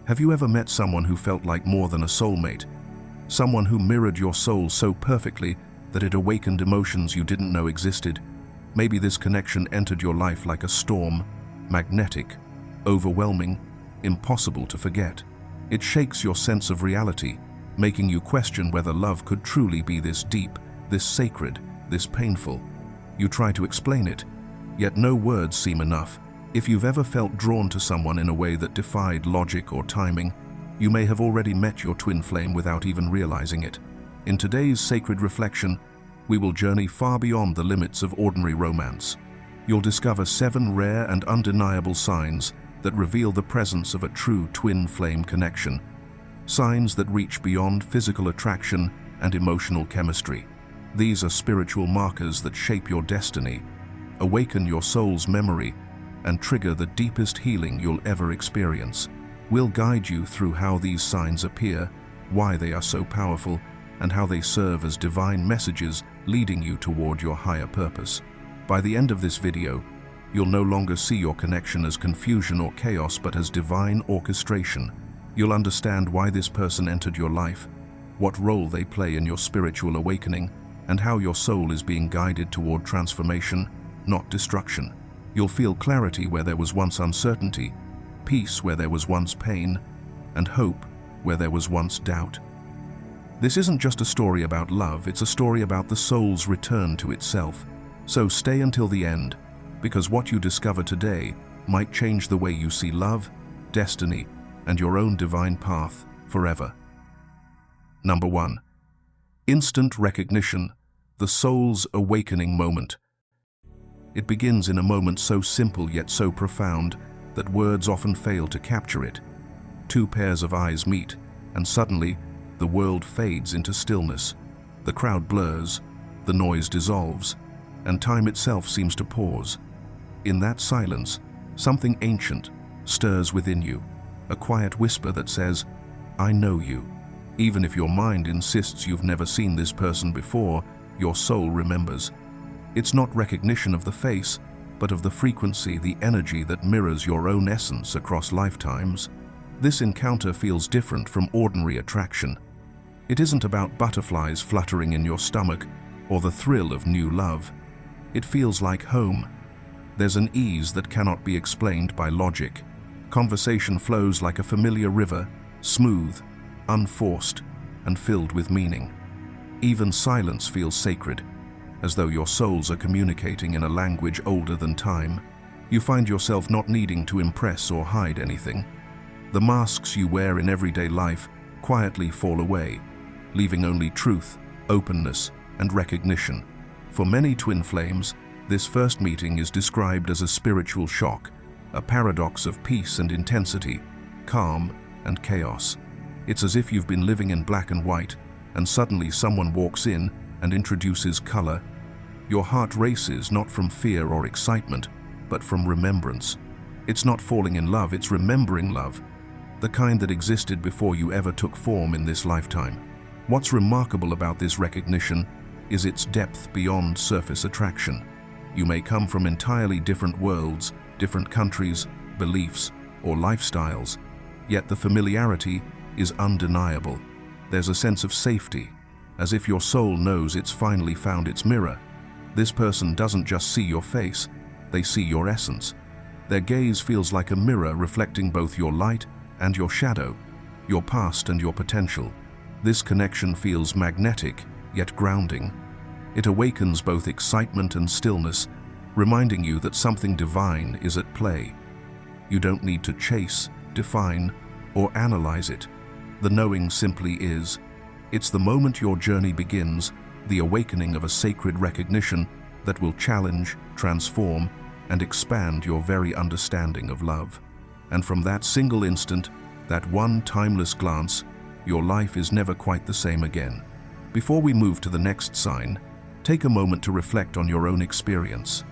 Have you ever met someone who felt like more than a soulmate? Someone who mirrored your soul so perfectly that it awakened emotions you didn't know existed? Maybe this connection entered your life like a storm, magnetic, overwhelming, impossible to forget. It shakes your sense of reality, making you question whether love could truly be this deep, this sacred, this painful. You try to explain it, yet no words seem enough. If you've ever felt drawn to someone in a way that defied logic or timing, you may have already met your twin flame without even realizing it. In today's sacred reflection, we will journey far beyond the limits of ordinary romance. You'll discover 7 rare and undeniable signs that reveal the presence of a true twin flame connection. Signs that reach beyond physical attraction and emotional chemistry. These are spiritual markers that shape your destiny, awaken your soul's memory, and trigger the deepest healing you'll ever experience. We'll guide you through how these signs appear, why they are so powerful, and how they serve as divine messages leading you toward your higher purpose. By the end of this video, you'll no longer see your connection as confusion or chaos, but as divine orchestration. You'll understand why this person entered your life, what role they play in your spiritual awakening, and how your soul is being guided toward transformation, not destruction. You'll feel clarity where there was once uncertainty, peace where there was once pain, and hope where there was once doubt. This isn't just a story about love, it's a story about the soul's return to itself. So stay until the end, because what you discover today might change the way you see love, destiny, and your own divine path forever. Number 1. Instant recognition, the soul's awakening moment. It begins in a moment so simple yet so profound that words often fail to capture it. 2 pairs of eyes meet, and suddenly, the world fades into stillness. The crowd blurs, the noise dissolves, and time itself seems to pause. In that silence, something ancient stirs within you, a quiet whisper that says, "I know you." Even if your mind insists you've never seen this person before, your soul remembers. It's not recognition of the face, but of the frequency, the energy that mirrors your own essence across lifetimes. This encounter feels different from ordinary attraction. It isn't about butterflies fluttering in your stomach or the thrill of new love. It feels like home. There's an ease that cannot be explained by logic. Conversation flows like a familiar river, smooth, unforced, and filled with meaning. Even silence feels sacred, as though your souls are communicating in a language older than time. You find yourself not needing to impress or hide anything. The masks you wear in everyday life quietly fall away, leaving only truth, openness, and recognition. For many twin flames, this first meeting is described as a spiritual shock, a paradox of peace and intensity, calm and chaos. It's as if you've been living in black and white, and suddenly someone walks in and introduces color. Your heart races not from fear or excitement, but from remembrance. It's not falling in love, it's remembering love, the kind that existed before you ever took form in this lifetime. What's remarkable about this recognition is its depth beyond surface attraction. You may come from entirely different worlds, different countries, beliefs, or lifestyles, yet the familiarity is undeniable. There's a sense of safety, as if your soul knows it's finally found its mirror. This person doesn't just see your face, they see your essence. Their gaze feels like a mirror reflecting both your light and your shadow, your past and your potential. This connection feels magnetic, yet grounding. It awakens both excitement and stillness, reminding you that something divine is at play. You don't need to chase, define, or analyze it. The knowing simply is. It's the moment your journey begins, the awakening of a sacred recognition that will challenge, transform, and expand your very understanding of love. And from that single instant, that one timeless glance, your life is never quite the same again. Before we move to the next sign, take a moment to reflect on your own experience.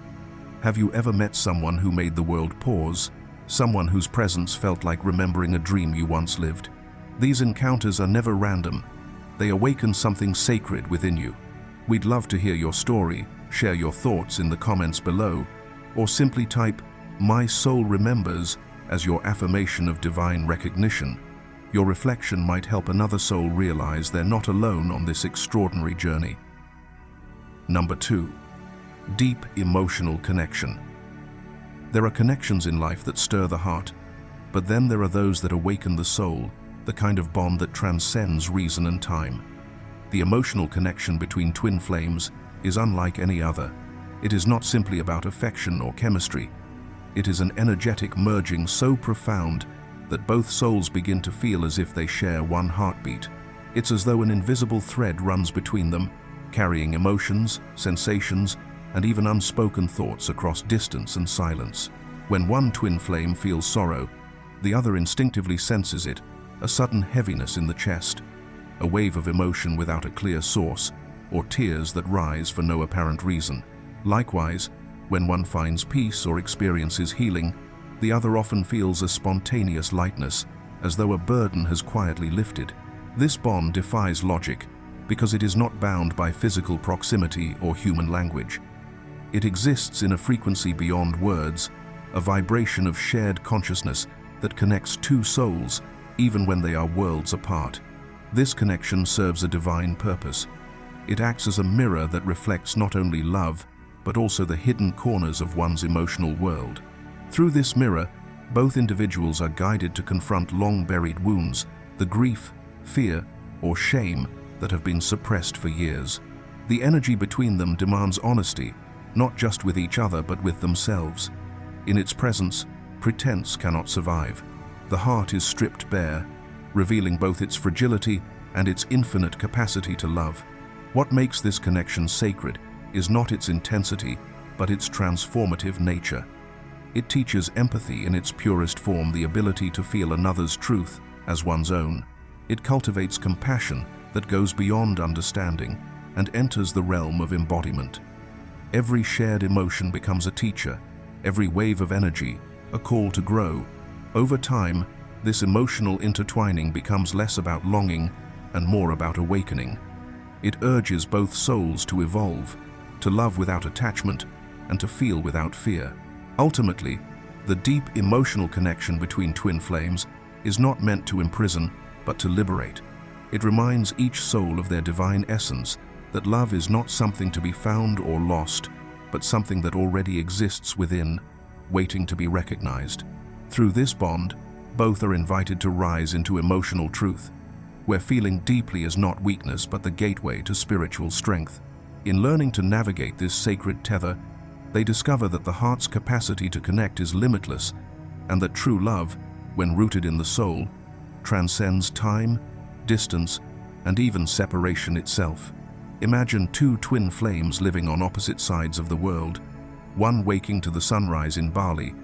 Have you ever met someone who made the world pause? Someone whose presence felt like remembering a dream you once lived? These encounters are never random. They awaken something sacred within you. We'd love to hear your story. Share your thoughts in the comments below, or simply type "My soul remembers" as your affirmation of divine recognition. Your reflection might help another soul realize they're not alone on this extraordinary journey. Number 2. Deep emotional connection. There are connections in life that stir the heart, but then there are those that awaken the soul, the kind of bond that transcends reason and time. The emotional connection between twin flames is unlike any other. It is not simply about affection or chemistry. It is an energetic merging so profound that both souls begin to feel as if they share one heartbeat. It's as though an invisible thread runs between them, carrying emotions, sensations, and even unspoken thoughts across distance and silence. When one twin flame feels sorrow, the other instinctively senses it, a sudden heaviness in the chest, a wave of emotion without a clear source, or tears that rise for no apparent reason. Likewise, when one finds peace or experiences healing, the other often feels a spontaneous lightness, as though a burden has quietly lifted. This bond defies logic, because it is not bound by physical proximity or human language. It exists in a frequency beyond words, a vibration of shared consciousness that connects two souls, even when they are worlds apart. This connection serves a divine purpose. It acts as a mirror that reflects not only love, but also the hidden corners of one's emotional world. Through this mirror, both individuals are guided to confront long-buried wounds, the grief, fear, or shame that have been suppressed for years. The energy between them demands honesty, not just with each other but with themselves. In its presence, pretense cannot survive. The heart is stripped bare, revealing both its fragility and its infinite capacity to love. What makes this connection sacred is not its intensity, but its transformative nature. It teaches empathy in its purest form, the ability to feel another's truth as one's own. It cultivates compassion that goes beyond understanding and enters the realm of embodiment. Every shared emotion becomes a teacher, every wave of energy a call to grow. Over time, this emotional intertwining becomes less about longing and more about awakening. It urges both souls to evolve, to love without attachment, and to feel without fear. Ultimately, the deep emotional connection between twin flames is not meant to imprison, but to liberate. It reminds each soul of their divine essence, that love is not something to be found or lost, but something that already exists within, waiting to be recognized. Through this bond, both are invited to rise into emotional truth, where feeling deeply is not weakness but the gateway to spiritual strength. In learning to navigate this sacred tether, they discover that the heart's capacity to connect is limitless, and that true love, when rooted in the soul, transcends time, distance, and even separation itself. Imagine two twin flames living on opposite sides of the world, one waking to the sunrise in Bali,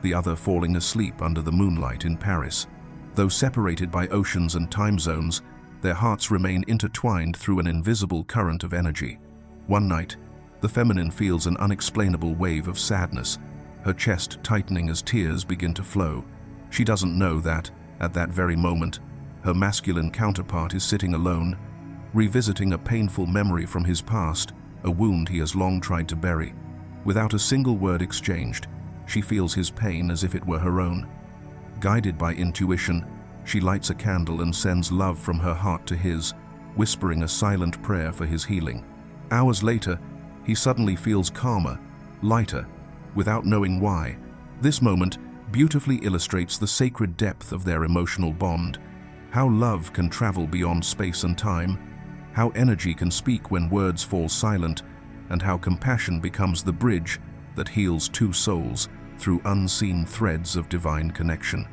the other falling asleep under the moonlight in Paris. Though separated by oceans and time zones, their hearts remain intertwined through an invisible current of energy. One night, the feminine feels an unexplainable wave of sadness, her chest tightening as tears begin to flow. She doesn't know that, at that very moment, her masculine counterpart is sitting alone, revisiting a painful memory from his past, a wound he has long tried to bury. Without a single word exchanged, she feels his pain as if it were her own. Guided by intuition, she lights a candle and sends love from her heart to his, whispering a silent prayer for his healing. Hours later, he suddenly feels calmer, lighter, without knowing why. This moment beautifully illustrates the sacred depth of their emotional bond, how love can travel beyond space and time, how energy can speak when words fall silent, and how compassion becomes the bridge that heals two souls through unseen threads of divine connection.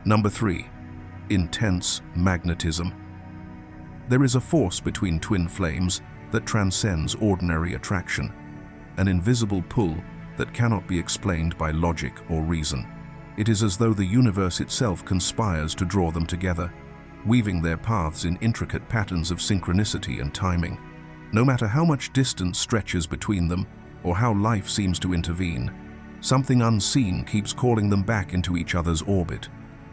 Number 3. Intense magnetism. There is a force between twin flames that transcends ordinary attraction, an invisible pull that cannot be explained by logic or reason. It is as though the universe itself conspires to draw them together, weaving their paths in intricate patterns of synchronicity and timing. No matter how much distance stretches between them, or how life seems to intervene, something unseen keeps calling them back into each other's orbit.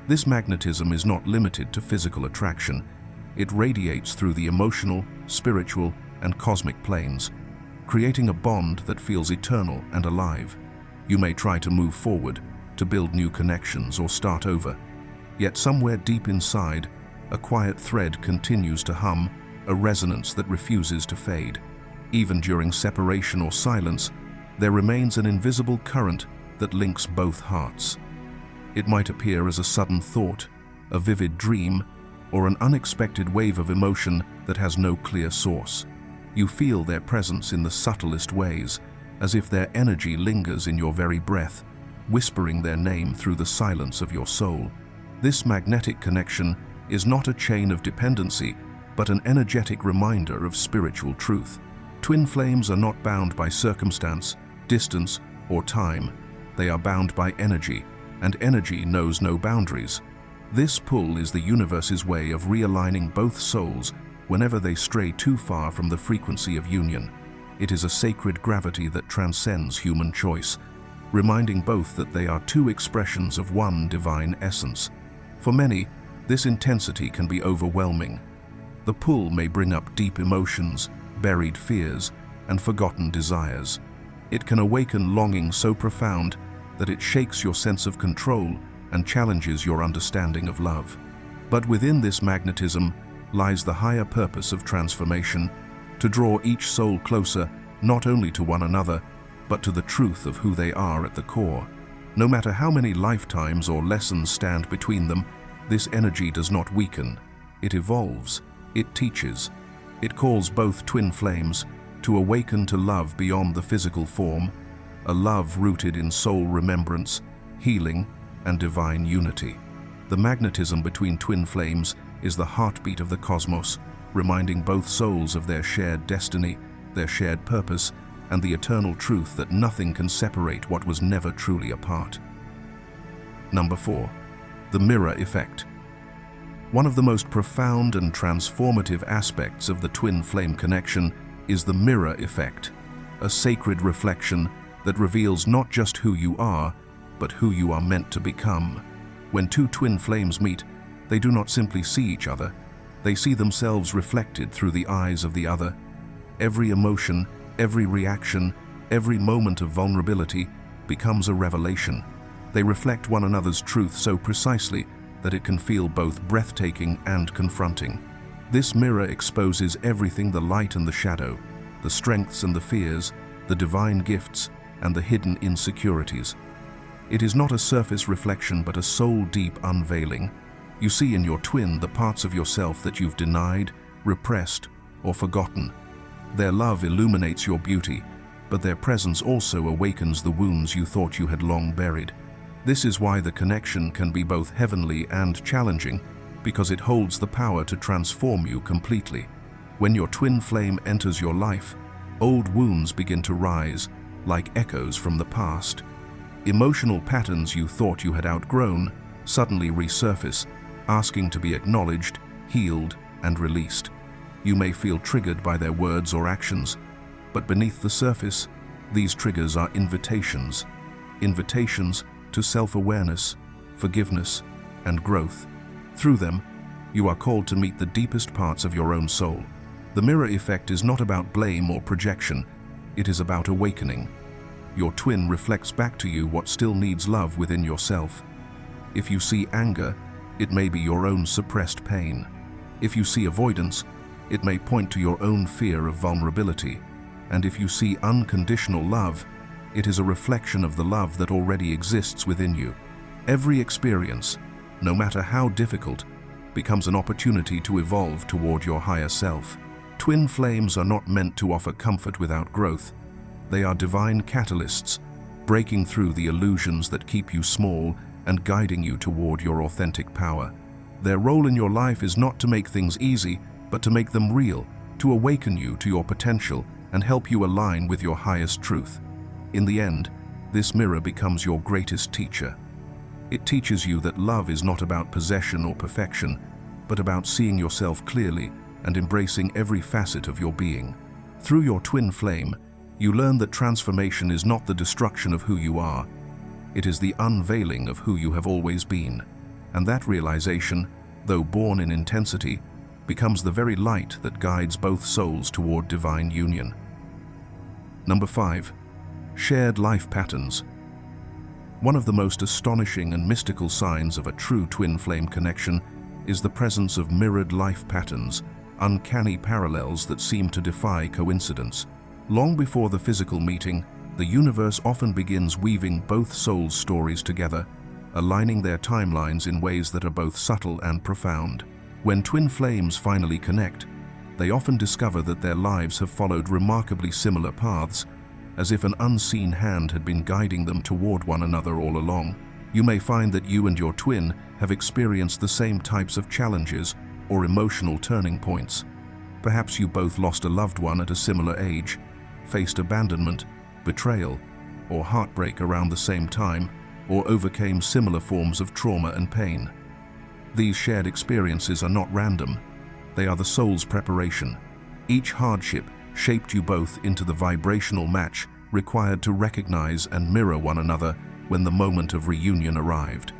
This magnetism is not limited to physical attraction. It radiates through the emotional, spiritual, and cosmic planes, creating a bond that feels eternal and alive. You may try to move forward, to build new connections or start over, Yet somewhere deep inside, a quiet thread continues to hum, a resonance that refuses to fade. Even during separation or silence, there remains an invisible current that links both hearts. It might appear as a sudden thought, a vivid dream, or an unexpected wave of emotion that has no clear source. You feel their presence in the subtlest ways, as if their energy lingers in your very breath, whispering their name through the silence of your soul. This magnetic connection is not a chain of dependency, but an energetic reminder of spiritual truth. Twin flames are not bound by circumstance, distance, or time. They are bound by energy, and energy knows no boundaries. This pull is the universe's way of realigning both souls whenever they stray too far from the frequency of union. It is a sacred gravity that transcends human choice, reminding both that they are two expressions of one divine essence. For many, this intensity can be overwhelming. The pull may bring up deep emotions, buried fears, and forgotten desires. It can awaken longing so profound that it shakes your sense of control and challenges your understanding of love. But within this magnetism lies the higher purpose of transformation, to draw each soul closer not only to one another, but to the truth of who they are at the core. No matter how many lifetimes or lessons stand between them, this energy does not weaken. It evolves, it teaches. It calls both twin flames to awaken to love beyond the physical form, a love rooted in soul remembrance, healing, and divine unity. The magnetism between twin flames is the heartbeat of the cosmos, reminding both souls of their shared destiny, their shared purpose, and the eternal truth that nothing can separate what was never truly apart. Number 4. The mirror effect. One of the most profound and transformative aspects of the twin flame connection is the mirror effect, a sacred reflection that reveals not just who you are, but who you are meant to become. When two twin flames meet, they do not simply see each other, they see themselves reflected through the eyes of the other. Every emotion, every reaction, every moment of vulnerability becomes a revelation. They reflect one another's truth so precisely that it can feel both breathtaking and confronting. This mirror exposes everything: the light and the shadow, the strengths and the fears, the divine gifts and the hidden insecurities. It is not a surface reflection, but a soul-deep unveiling. You see in your twin the parts of yourself that you've denied, repressed, or forgotten. Their love illuminates your beauty, but their presence also awakens the wounds you thought you had long buried. This is why the connection can be both heavenly and challenging, because it holds the power to transform you completely. When your twin flame enters your life, old wounds begin to rise, like echoes from the past. Emotional patterns you thought you had outgrown suddenly resurface, asking to be acknowledged, healed, and released. You may feel triggered by their words or actions, but beneath the surface, these triggers are invitations. Invitations to self-awareness, forgiveness, and growth. Through them, you are called to meet the deepest parts of your own soul. The mirror effect is not about blame or projection, it is about awakening. Your twin reflects back to you what still needs love within yourself. If you see anger, it may be your own suppressed pain. If you see avoidance, it may point to your own fear of vulnerability. And if you see unconditional love, it is a reflection of the love that already exists within you. Every experience, no matter how difficult, becomes an opportunity to evolve toward your higher self. Twin flames are not meant to offer comfort without growth. They are divine catalysts, breaking through the illusions that keep you small and guiding you toward your authentic power. Their role in your life is not to make things easy, but to make them real, to awaken you to your potential and help you align with your highest truth. In the end, this mirror becomes your greatest teacher. It teaches you that love is not about possession or perfection, but about seeing yourself clearly and embracing every facet of your being. Through your twin flame, you learn that transformation is not the destruction of who you are. It is the unveiling of who you have always been. And that realization, though born in intensity, becomes the very light that guides both souls toward divine union. Number 5. Shared life patterns. One of the most astonishing and mystical signs of a true twin flame connection is the presence of mirrored life patterns, uncanny parallels that seem to defy coincidence. Long before the physical meeting, the universe often begins weaving both souls' stories together, aligning their timelines in ways that are both subtle and profound. When twin flames finally connect, they often discover that their lives have followed remarkably similar paths, as if an unseen hand had been guiding them toward one another all along. You may find that you and your twin have experienced the same types of challenges or emotional turning points. Perhaps you both lost a loved one at a similar age, faced abandonment, betrayal, or heartbreak around the same time, or overcame similar forms of trauma and pain. These shared experiences are not random. They are the soul's preparation. Each hardship shaped you both into the vibrational match required to recognize and mirror one another when the moment of reunion arrived.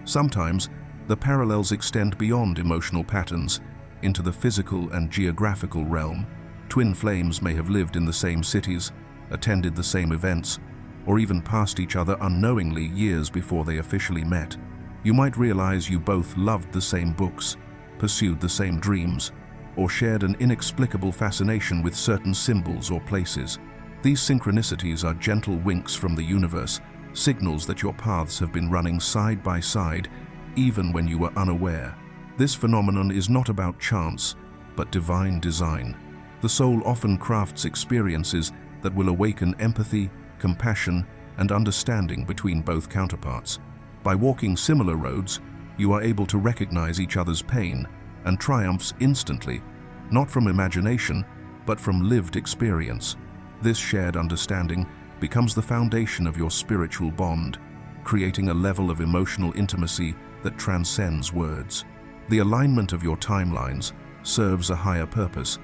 Sometimes, the parallels extend beyond emotional patterns into the physical and geographical realm. Twin flames may have lived in the same cities, attended the same events, or even passed each other unknowingly years before they officially met. You might realize you both loved the same books, pursued the same dreams, or shared an inexplicable fascination with certain symbols or places. These synchronicities are gentle winks from the universe, signals that your paths have been running side by side, even when you were unaware. This phenomenon is not about chance, but divine design. The soul often crafts experiences that will awaken empathy, compassion, and understanding between both counterparts. By walking similar roads, you are able to recognize each other's pain and triumphs instantly, not from imagination, but from lived experience. This shared understanding becomes the foundation of your spiritual bond, creating a level of emotional intimacy that transcends words. The alignment of your timelines serves a higher purpose.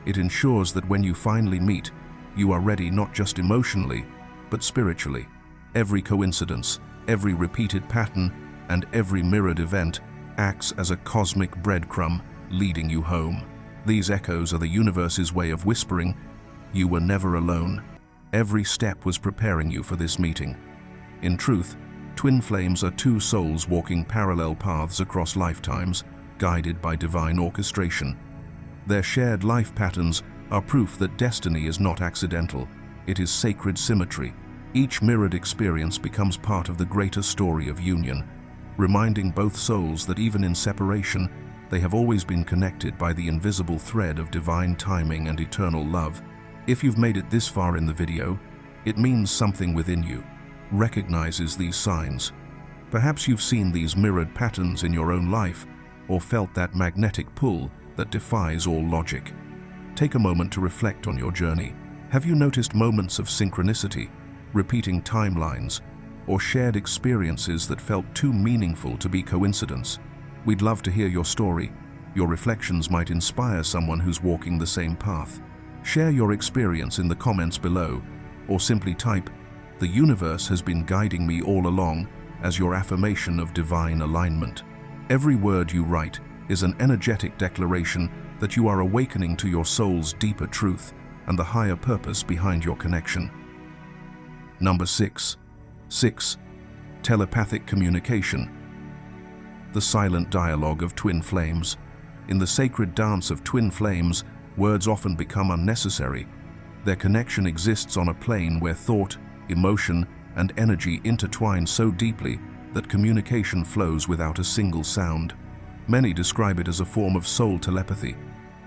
It ensures that when you finally meet, you are ready not just emotionally, but spiritually. Every coincidence, every repeated pattern, and every mirrored event acts as a cosmic breadcrumb leading you home. These echoes are the universe's way of whispering, "You were never alone." Every step was preparing you for this meeting. In truth, twin flames are two souls walking parallel paths across lifetimes, guided by divine orchestration. Their shared life patterns are proof that destiny is not accidental. It is sacred symmetry. Each mirrored experience becomes part of the greater story of union, reminding both souls that even in separation, they have always been connected by the invisible thread of divine timing and eternal love. If you've made it this far in the video, it means something within you recognizes these signs. Perhaps you've seen these mirrored patterns in your own life, or felt that magnetic pull that defies all logic. Take a moment to reflect on your journey. Have you noticed moments of synchronicity, repeating timelines, or shared experiences that felt too meaningful to be coincidence? We'd love to hear your story. Your reflections might inspire someone who's walking the same path. Share your experience in the comments below, or simply type, "The universe has been guiding me all along," as your affirmation of divine alignment. Every word you write is an energetic declaration that you are awakening to your soul's deeper truth and the higher purpose behind your connection. Number 6. Telepathic communication. The silent dialogue of twin flames. In the sacred dance of twin flames, words often become unnecessary. Their connection exists on a plane where thought, emotion, and energy intertwine so deeply that communication flows without a single sound. Many describe it as a form of soul telepathy,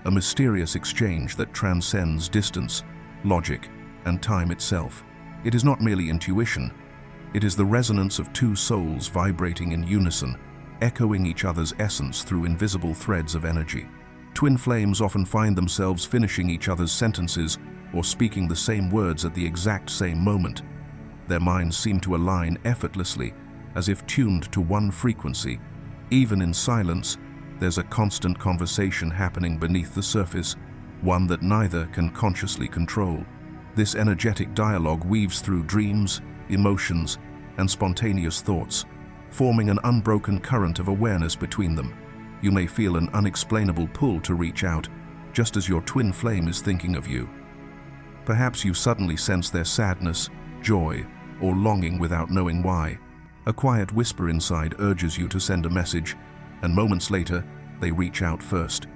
a mysterious exchange that transcends distance, logic, and time itself. It is not merely intuition. It is the resonance of two souls vibrating in unison, echoing each other's essence through invisible threads of energy. Twin flames often find themselves finishing each other's sentences or speaking the same words at the exact same moment. Their minds seem to align effortlessly, as if tuned to one frequency. Even in silence, there's a constant conversation happening beneath the surface, one that neither can consciously control. This energetic dialogue weaves through dreams, emotions, and spontaneous thoughts, forming an unbroken current of awareness between them. You may feel an unexplainable pull to reach out, just as your twin flame is thinking of you. Perhaps you suddenly sense their sadness, joy, or longing without knowing why. A quiet whisper inside urges you to send a message, and moments later, they reach out first.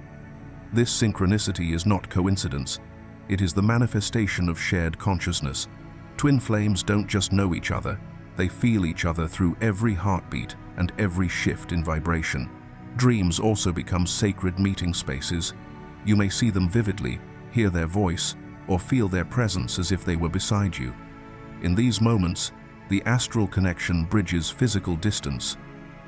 This synchronicity is not coincidence. It is the manifestation of shared consciousness. Twin flames don't just know each other, they feel each other through every heartbeat and every shift in vibration. Dreams also become sacred meeting spaces. You may see them vividly, hear their voice, or feel their presence as if they were beside you. In these moments, the astral connection bridges physical distance.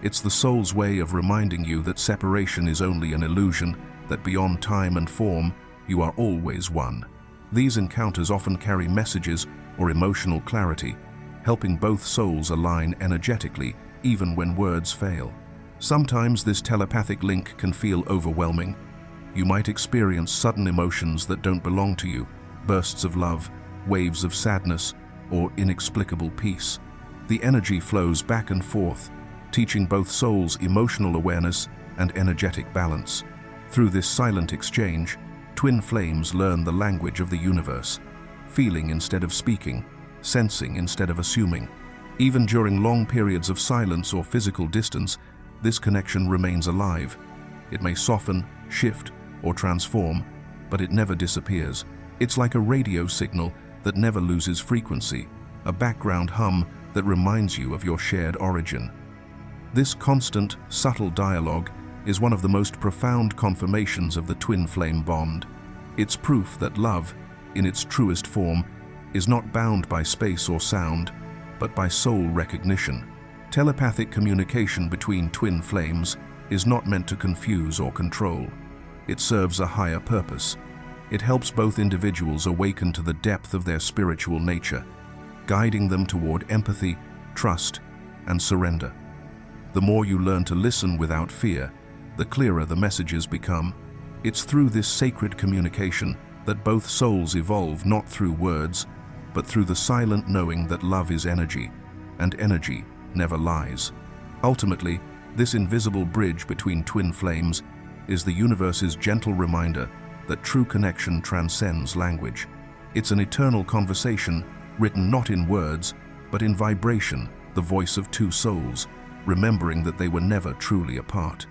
It's the soul's way of reminding you that separation is only an illusion, that beyond time and form, you are always one. These encounters often carry messages or emotional clarity, helping both souls align energetically, even when words fail. Sometimes this telepathic link can feel overwhelming. You might experience sudden emotions that don't belong to you, bursts of love, waves of sadness, or inexplicable peace. The energy flows back and forth, teaching both souls emotional awareness and energetic balance. Through this silent exchange, twin flames learn the language of the universe, feeling instead of speaking, sensing instead of assuming. Even during long periods of silence or physical distance, this connection remains alive. It may soften, shift, or transform, but it never disappears. It's like a radio signal that never loses frequency, a background hum that reminds you of your shared origin. This constant, subtle dialogue is one of the most profound confirmations of the twin flame bond. It's proof that love, in its truest form, is not bound by space or sound, but by soul recognition. Telepathic communication between twin flames is not meant to confuse or control. It serves a higher purpose. It helps both individuals awaken to the depth of their spiritual nature, guiding them toward empathy, trust, and surrender. The more you learn to listen without fear, the clearer the messages become. It's through this sacred communication that both souls evolve, not through words, but through the silent knowing that love is energy, and energy never lies. Ultimately, this invisible bridge between twin flames is the universe's gentle reminder that true connection transcends language. It's an eternal conversation, written not in words, but in vibration, the voice of two souls, remembering that they were never truly apart.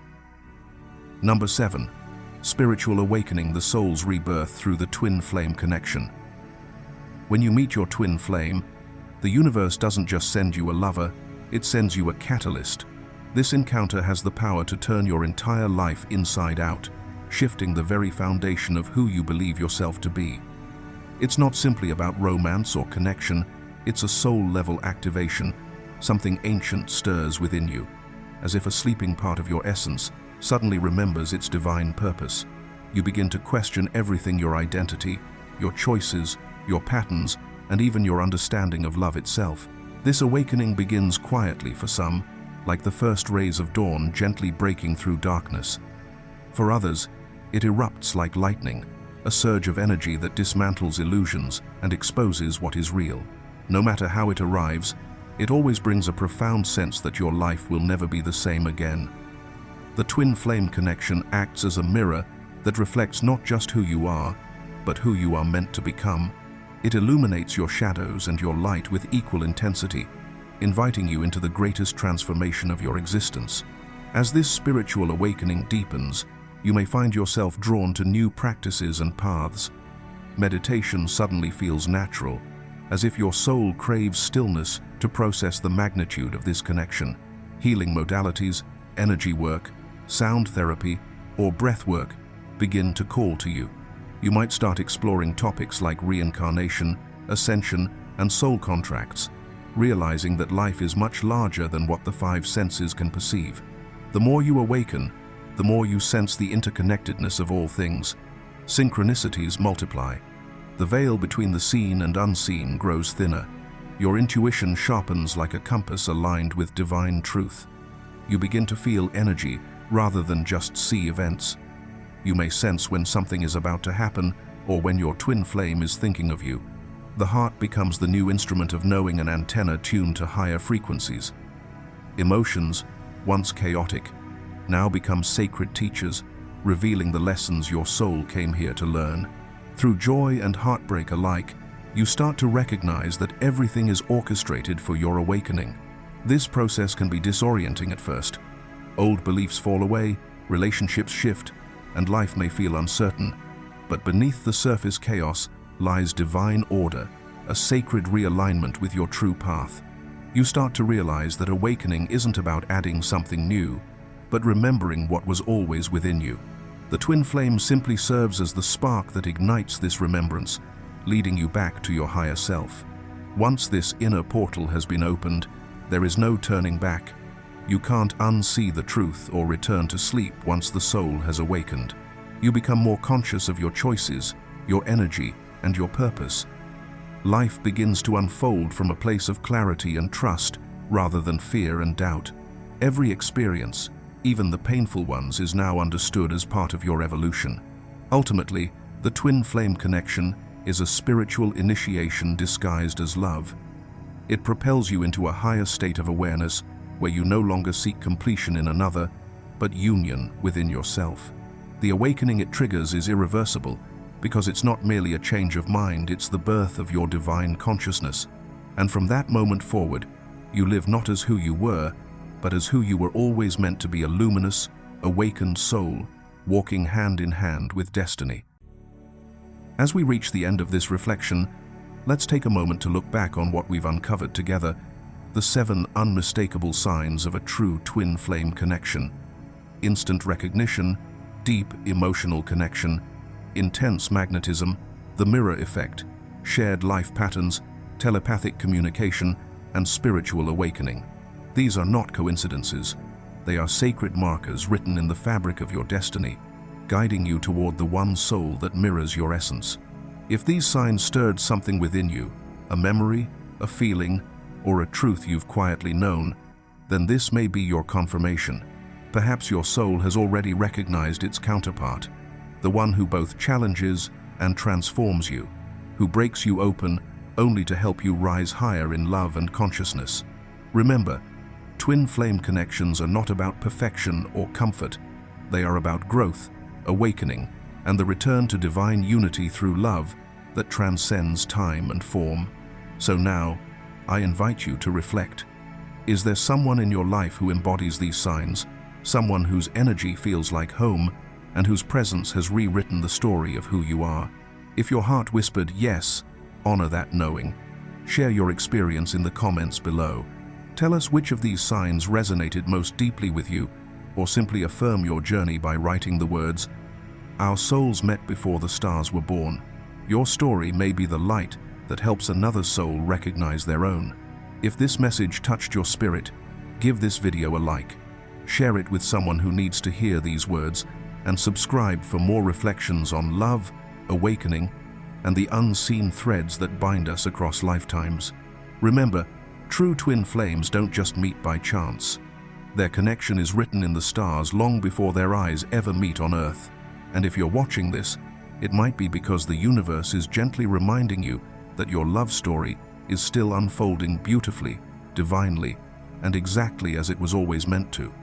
Number 7. Spiritual awakening, the soul's rebirth through the twin flame connection. When you meet your twin flame, the universe doesn't just send you a lover, it sends you a catalyst. This encounter has the power to turn your entire life inside out, shifting the very foundation of who you believe yourself to be. It's not simply about romance or connection, it's a soul-level activation. Something ancient stirs within you, as if a sleeping part of your essence suddenly remembers its divine purpose. You begin to question everything: your identity, your choices, your patterns, and even your understanding of love itself. This awakening begins quietly for some, like the first rays of dawn gently breaking through darkness. For others, it erupts like lightning, a surge of energy that dismantles illusions and exposes what is real. No matter how it arrives, it always brings a profound sense that your life will never be the same again. The twin flame connection acts as a mirror that reflects not just who you are, but who you are meant to become. It illuminates your shadows and your light with equal intensity, inviting you into the greatest transformation of your existence. As this spiritual awakening deepens, you may find yourself drawn to new practices and paths. Meditation suddenly feels natural, as if your soul craves stillness to process the magnitude of this connection. Healing modalities, energy work, sound therapy, or breath work begin to call to you. You might start exploring topics like reincarnation, ascension, and soul contracts, realizing that life is much larger than what the five senses can perceive. The more you awaken, the more you sense the interconnectedness of all things. Synchronicities multiply. The veil between the seen and unseen grows thinner. Your intuition sharpens like a compass aligned with divine truth. You begin to feel energy rather than just see events. You may sense when something is about to happen or when your twin flame is thinking of you. The heart becomes the new instrument of knowing, an antenna tuned to higher frequencies. Emotions, once chaotic, now become sacred teachers, revealing the lessons your soul came here to learn. Through joy and heartbreak alike, you start to recognize that everything is orchestrated for your awakening. This process can be disorienting at first. Old beliefs fall away, relationships shift, and life may feel uncertain. But beneath the surface chaos lies divine order, a sacred realignment with your true path. You start to realize that awakening isn't about adding something new, but remembering what was always within you. The twin flame simply serves as the spark that ignites this remembrance, leading you back to your higher self. Once this inner portal has been opened, there is no turning back. You can't unsee the truth or return to sleep once the soul has awakened. You become more conscious of your choices, your energy, and your purpose. Life begins to unfold from a place of clarity and trust rather than fear and doubt. Every experience, even the painful ones, is now understood as part of your evolution. Ultimately, the twin flame connection is a spiritual initiation disguised as love. It propels you into a higher state of awareness where you no longer seek completion in another, but union within yourself. The awakening it triggers is irreversible because it's not merely a change of mind, it's the birth of your divine consciousness. And from that moment forward, you live not as who you were, but as who you were always meant to be, a luminous, awakened soul, walking hand in hand with destiny. As we reach the end of this reflection, let's take a moment to look back on what we've uncovered together, the 7 unmistakable signs of a true twin flame connection. Instant recognition, deep emotional connection, intense magnetism, the mirror effect, shared life patterns, telepathic communication, and spiritual awakening. These are not coincidences. They are sacred markers written in the fabric of your destiny, guiding you toward the one soul that mirrors your essence. If these signs stirred something within you, a memory, a feeling, or a truth you've quietly known, then this may be your confirmation. Perhaps your soul has already recognized its counterpart, the one who both challenges and transforms you, who breaks you open only to help you rise higher in love and consciousness. Remember, twin flame connections are not about perfection or comfort. They are about growth, awakening, and the return to divine unity through love that transcends time and form. So now, I invite you to reflect. Is there someone in your life who embodies these signs, someone whose energy feels like home, and whose presence has rewritten the story of who you are? If your heart whispered yes, honor that knowing. Share your experience in the comments below. Tell us which of these signs resonated most deeply with you, or simply affirm your journey by writing the words, "Our souls met before the stars were born." Your story may be the light that helps another soul recognize their own. If this message touched your spirit, give this video a like. Share it with someone who needs to hear these words, and subscribe for more reflections on love, awakening, and the unseen threads that bind us across lifetimes. Remember, true twin flames don't just meet by chance. Their connection is written in the stars long before their eyes ever meet on Earth. And if you're watching this, it might be because the universe is gently reminding you that your love story is still unfolding beautifully, divinely, and exactly as it was always meant to.